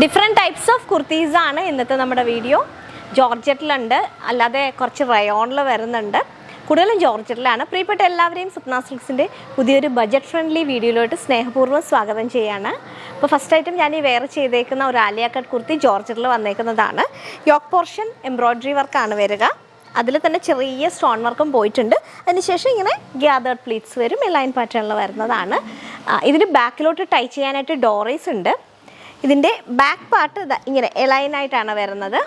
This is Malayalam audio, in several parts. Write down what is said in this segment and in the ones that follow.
Different types of kurtis ആണ് ഇന്നത്തെ നമ്മുടെ വീഡിയോ. ജോർജറ്റിലുണ്ട്, അല്ലാതെ കുറച്ച് റയോണിൽ വരുന്നുണ്ട്. കൂടുതലും ജോർജറ്റിലാണ്. പ്രിയപ്പെട്ട എല്ലാവരെയും സ്വപ്ന സിൽക്സിൻ്റെ പുതിയൊരു ബഡ്ജറ്റ് ഫ്രണ്ട്ലി വീഡിയോയിലോട്ട് സ്നേഹപൂർവ്വം സ്വാഗതം ചെയ്യാണ്. അപ്പോൾ ഫസ്റ്റ് ഐറ്റം ഞാൻ ഈ വെയർ ചെയ്തേക്കുന്ന ഒരു ആലിയ കട്ട് കുർത്തി ജോർജറ്റിൽ വന്നേക്കുന്നതാണ്. യോക്ക് പോർഷൻ എംബ്രോയ്ഡറി വർക്കാണ് വരിക. അതിൽ തന്നെ ചെറിയ സ്റ്റോൺ വർക്കും പോയിട്ടുണ്ട്. അതിനുശേഷം ഇങ്ങനെ ഗ്യാതേർഡ് പ്ലീറ്റ്സ് വരും. ലൈൻ പാറ്റേണിൽ വരുന്നതാണ്. ഇതിന് ബാക്കിലോട്ട് ടൈ ചെയ്യാനായിട്ട് ഡോറീസ് ഉണ്ട്. ഇതിൻ്റെ ബാക്ക് പാർട്ട് ഇങ്ങനെ എലൈനായിട്ടാണ് വരുന്നത്.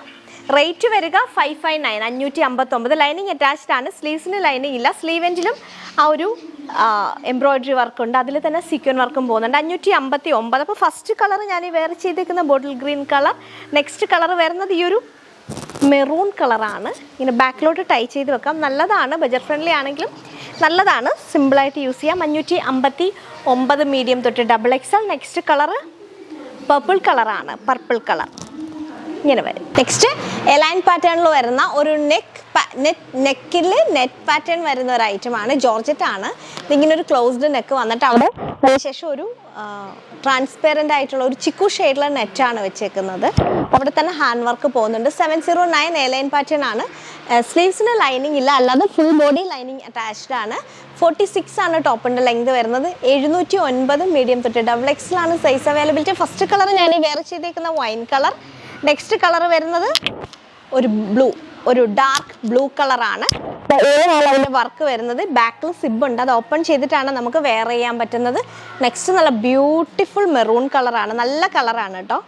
റേറ്റ് വരിക 559 559. ലൈനിങ് അറ്റാച്ച്ഡ് ആണ്. സ്ലീവ്സിന് ലൈനിങ് ഇല്ല. സ്ലീവ് എൻഡിലും ആ ഒരു എംബ്രോയ്ഡറി വർക്കുണ്ട്. അതിൽ തന്നെ സീക്വൻ വർക്കും പോകുന്നുണ്ട്. 559. അപ്പോൾ ഫസ്റ്റ് കളർ ഞാൻ ഈ വെയർ ചെയ്തേക്കുന്ന bottle green colour. Next colour വരുന്നത് ഈ ഒരു മെറൂൺ കളറാണ്. ഇങ്ങനെ ബാക്കിലോട്ട് ടൈ ചെയ്ത് വെക്കാം. നല്ലതാണ്, ബഡ്ജറ്റ് ഫ്രണ്ട്ലി ആണെങ്കിലും നല്ലതാണ്. സിമ്പിളായിട്ട് യൂസ് ചെയ്യാം. 559 മീഡിയം തൊട്ട് XXL. നെക്സ്റ്റ് കളറ് പർപ്പിൾ കളറാണ്. പർപ്പിൾ കളർ ഇങ്ങനെ വരും. നെക്സ്റ്റ് എലൈൻ പാറ്റേണിൽ വരുന്ന ഒരു നെക്കിൽ നെറ്റ് പാറ്റേൺ വരുന്ന ഒരു ഐറ്റമാണ്. ജോർജറ്റ് ആണ്. ഇതിങ്ങനെ ഒരു ക്ലോസ്ഡ് നെക്ക് വന്നിട്ട് അവിടെ അതിനുശേഷം ഒരു ട്രാൻസ്പെറൻ്റ് ആയിട്ടുള്ള ഒരു ചിക്കു ഷെയ്ഡിലെ നെറ്റാണ് വെച്ചേക്കുന്നത്. അവിടെ തന്നെ ഹാൻഡ് വർക്ക് പോകുന്നുണ്ട്. 709 എലൈൻ പാറ്റേൺ ആണ്. സ്ലീവ്സിന് ലൈനിങ് ഇല്ല, അല്ലാതെ ഫുൾ ബോഡി ലൈനിങ് അറ്റാച്ച്ഡ് ആണ്. 46 ആണ് ടോപ്പിൻ്റെ ലെങ്ത് വരുന്നത്. 709 മീഡിയം തൊട്ട് XXL ആണ് സൈസ് അവൈലബിലിറ്റി. ഫസ്റ്റ് കളർ ഞാൻ വെയർ ചെയ്തേക്കുന്ന വൈൻ കളർ. നെക്സ്റ്റ് കളർ വരുന്നത് ഒരു ഡാർക്ക് ബ്ലൂ കളറാണ്. അതിൻ്റെ വർക്ക് വരുന്നത് ബാക്കിൽ സിബ് ഉണ്ട്. അത് ഓപ്പൺ ചെയ്തിട്ടാണ് നമുക്ക് വെയർ ചെയ്യാൻ പറ്റുന്നത്. നെക്സ്റ്റ് നല്ല ബ്യൂട്ടിഫുൾ മെറൂൺ കളറാണ്. നല്ല കളറാണ് കേട്ടോ.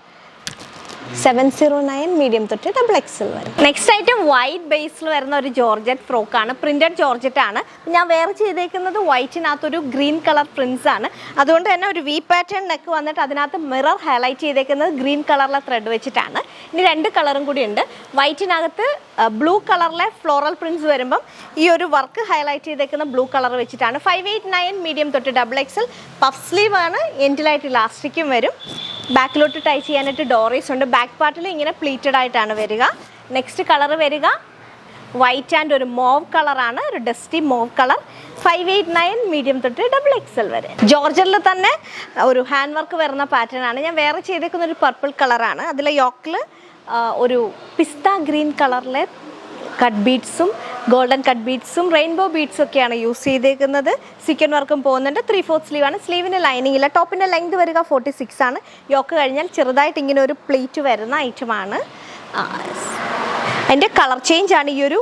709 മീഡിയം തൊട്ട് XXL വരും. നെക്സ്റ്റ് ഐറ്റം വൈറ്റ് ബേസിൽ വരുന്ന ഒരു ജോർജറ്റ് ഫ്രോക്കാണ്. പ്രിന്റഡ് ജോർജറ്റ് ആണ്. ഞാൻ വെയർ ചെയ്തേക്കുന്നത് വൈറ്റിനകത്തൊരു ഗ്രീൻ കളർ പ്രിൻസ് ആണ്. അതുകൊണ്ട് തന്നെ ഒരു വി പാറ്റേൺ നെക്ക് വന്നിട്ട് അതിനകത്ത് മിറർ ഹൈലൈറ്റ് ചെയ്തേക്കുന്നത് ഗ്രീൻ കളറിലെ ത്രെഡ് വെച്ചിട്ടാണ്. ഇനി രണ്ട് കളറും കൂടി ഉണ്ട്. വൈറ്റിനകത്ത് ബ്ലൂ കളറിലെ ഫ്ലോറൽ പ്രിൻസ് വരുമ്പം ഈ ഒരു വർക്ക് ഹൈലൈറ്റ് ചെയ്തേക്കുന്ന ബ്ലൂ കളർ വെച്ചിട്ടാണ്. 589 മീഡിയം തൊട്ട് XXL. പഫ് സ്ലീവ് ആണ്. എൻഡിലായിട്ട് ഇലാസ്റ്റിക്കും വരും. ബാക്കിലോട്ട് ടൈ ചെയ്യാനായിട്ട് ഡോറീസ് ഉണ്ട്. ബാക്ക് പാർട്ടിൽ ഇങ്ങനെ പ്ലീറ്റഡ് ആയിട്ടാണ് വരിക. നെക്സ്റ്റ് കളർ വരിക വൈറ്റ് ആൻഡ് ഒരു മോവ് കളറാണ്. ഒരു ഡസ്റ്റി മോവ് കളർ. 589 മീഡിയം തൊട്ട് XXL വരെ. ജോർജറ്റിൽ തന്നെ ഒരു ഹാൻഡ് വർക്ക് വരുന്ന പാറ്റേൺ ആണ്. ഞാൻ വേറെ ചെയ്തേക്കുന്ന ഒരു പർപ്പിൾ കളറാണ്. അതിലെ യോക്കിൽ ഒരു പിസ്ത ഗ്രീൻ കളറിലെ കട്ട് ബീഡ്സും ഗോൾഡൻ കട്ട് ബീഡ്സും റെയിൻബോ ബീഡ്സും ഒക്കെയാണ് യൂസ് ചെയ്തേക്കുന്നത്. സീക്വൻ വർക്കും പോകുന്നുണ്ട്. 3/4 സ്ലീവാണ്. സ്ലീവിന് ലൈനിങ് ഇല്ല. ടോപ്പിൻ്റെ ലെങ്ത് വരിക 46 ആണ്. യോക്ക് കഴിഞ്ഞാൽ ചെറുതായിട്ട് ഇങ്ങനെ ഒരു പ്ലീറ്റ് വരുന്ന ഐറ്റമാണ്. അതിൻ്റെ കളർ ചേഞ്ച് ആണ് ഈ ഒരു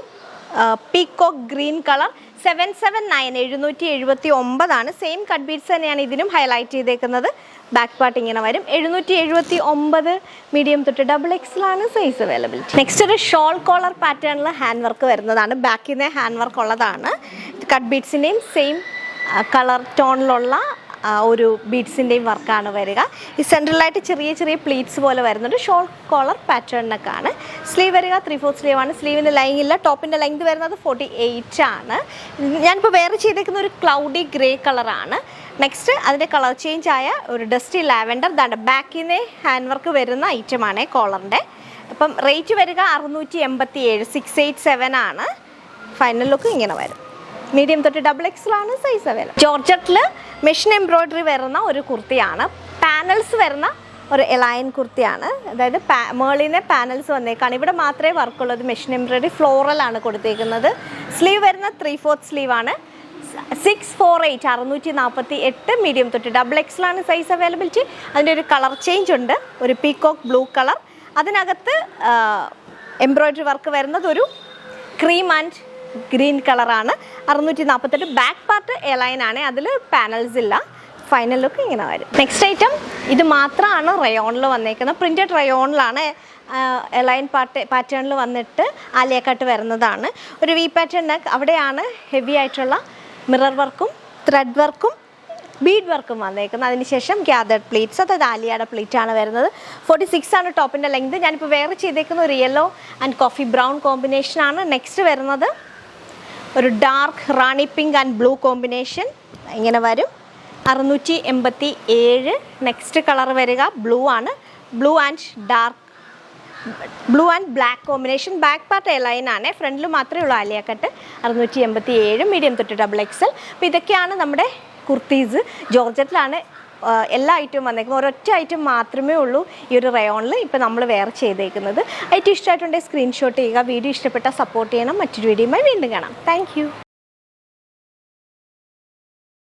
പീക്കോക്ക് ഗ്രീൻ കളർ. 779 779 ആണ്. സെയിം കട്ട് ബീഡ്സ് തന്നെയാണ് ഇതിനും ഹൈലൈറ്റ് ചെയ്തേക്കുന്നത്. ബാക്ക് പാർട്ട് ഇങ്ങനെ വരും. 779 മീഡിയം തൊട്ട് XXL ആണ് സൈസ് അവൈലബിലിറ്റി. നെക്സ്റ്റ് ഒരു ഷോൾ കോളർ പാറ്റേണിൽ ഹാൻഡ് വർക്ക് വരുന്നതാണ്. ബാക്കിൽ നിന്ന് ഹാൻഡ് വർക്ക് ഉള്ളതാണ്. കട്ട് ബീഡ്സിൻ്റെയും സെയിം കളർ ടോണിലുള്ള ഒരു ബീഡ്സിൻ്റെയും വർക്കാണ് വരിക. ഈ സെൻട്രലായിട്ട് ചെറിയ ചെറിയ പ്ലീറ്റ്സ് പോലെ വരുന്നുണ്ട്. Shawl collar പാറ്റേണിനൊക്കെയാണ്. സ്ലീവ് വരിക 3/4 സ്ലീവാണ്. സ്ലീവിന് ലൈനിങ് ഇല്ല. ടോപ്പിൻ്റെ ലെങ്ത് വരുന്നത് 48 ആണ്. ഞാനിപ്പോൾ വേറെ ചെയ്തേക്കുന്ന ഒരു ക്ലൗഡി ഗ്രേ കളറാണ്. നെക്സ്റ്റ് അതിൻ്റെ കളർ ചേഞ്ച് ആയ ഒരു ഡസ്റ്റി ലാവൻഡർ. ദാണ്ട് ബാക്കിൽ നിന്ന് ഹാൻഡ് വർക്ക് വരുന്ന ഐറ്റമാണ് കോളറിൻ്റെ. അപ്പം റേറ്റ് വരിക 687 687 ആണ്. ഫൈനൽ ലുക്ക് ഇങ്ങനെ വരും. മീഡിയം തൊട്ട് XXL ആണ് സൈസ് അവൈലബിൾ. ജോർജറ്റിൽ മെഷീൻ എംബ്രോയ്ഡറി വരുന്ന ഒരു കുർത്തിയാണ്. പാനൽസ് വരുന്ന ഒരു എലൈൻ കുർത്തിയാണ്. അതായത് മേളിനെ പാനൽസ് വന്നേക്കാണ്. ഇവിടെ മാത്രമേ വർക്കുള്ളത്. മെഷീൻ എംബ്രോയ്ഡറി ഫ്ലോറലാണ് കൊടുത്തേക്കുന്നത്. സ്ലീവ് വരുന്ന 3/4 സ്ലീവാണ്. 648 648 മീഡിയം തൊട്ട് XXL ആണ് സൈസ് അവൈലബിലിറ്റി. അതിൻ്റെ ഒരു കളർ ചേഞ്ച് ഉണ്ട്. ഒരു പീക്കോക്ക് ബ്ലൂ കളർ. അതിനകത്ത് എംബ്രോയ്ഡറി വർക്ക് വരുന്നത് ഒരു ക്രീം ആൻഡ് ഗ്രീൻ കളറാണ്. 648. ബാക്ക് പാർട്ട് എലൈൻ ആണ്. അതിൽ പാനൽസ് ഇല്ല. ഫൈനൽ ലുക്ക് ഇങ്ങനെ വരും. നെക്സ്റ്റ് ഐറ്റം ഇത് മാത്രമാണ് റയോണിൽ വന്നേക്കുന്നത്. പ്രിൻറ്റഡ് റയോണിലാണ്. എലൈൻ പാറ്റേണിൽ വന്നിട്ട് ആലിയ കട്ട് വരുന്നതാണ്. ഒരു വി പാറ്റേൺ അവിടെയാണ് ഹെവി ആയിട്ടുള്ള മിറർ വർക്കും ത്രെഡ് വർക്കും ബീഡ് വർക്കും വന്നേക്കുന്നത്. അതിനുശേഷം ഗ്യാതേർഡ് പ്ലീറ്റ്സ്, അതായത് ആലിയയുടെ പ്ലീറ്റാണ് വരുന്നത്. 46 ആണ് ടോപ്പിൻ്റെ ലെങ്ത്. ഞാനിപ്പോൾ വേറെ ചെയ്തേക്കുന്ന ഒരു യെല്ലോ ആൻഡ് കോഫി ബ്രൗൺ കോമ്പിനേഷനാണ്. നെക്സ്റ്റ് വരുന്നത് ഒരു dark Rani pink and blue combination ഇങ്ങനെ വരും. 687. നെക്സ്റ്റ് കളർ വരിക ബ്ലൂ ആണ്. Blue and black combination. Back part A-line ആണ്. ഫ്രണ്ടിൽ മാത്രമേ ഉള്ളൂ ആലിയ കട്ട്. 687 മീഡിയം തൊട്ട് XXL. അപ്പോൾ ഇതൊക്കെയാണ് നമ്മുടെ കുർത്തീസ്. ജോർജറ്റിലാണ് എല്ലാ ഐറ്റവും വന്നേക്കുന്നത്. ഒരൊറ്റ ഐറ്റം മാത്രമേ ഉള്ളൂ ഈ ഒരു റയോണിൽ ഇപ്പോൾ നമ്മൾ വെയർ ചെയ്തേക്കുന്നത്. ഐറ്റം ഇഷ്ടമായിട്ടുണ്ടെങ്കിൽ സ്ക്രീൻഷോട്ട് ചെയ്യുക. വീഡിയോ ഇഷ്ടപ്പെട്ടാൽ സപ്പോർട്ട് ചെയ്യണം. മറ്റൊരു വീഡിയോയുമായി വീണ്ടും കാണാം. താങ്ക്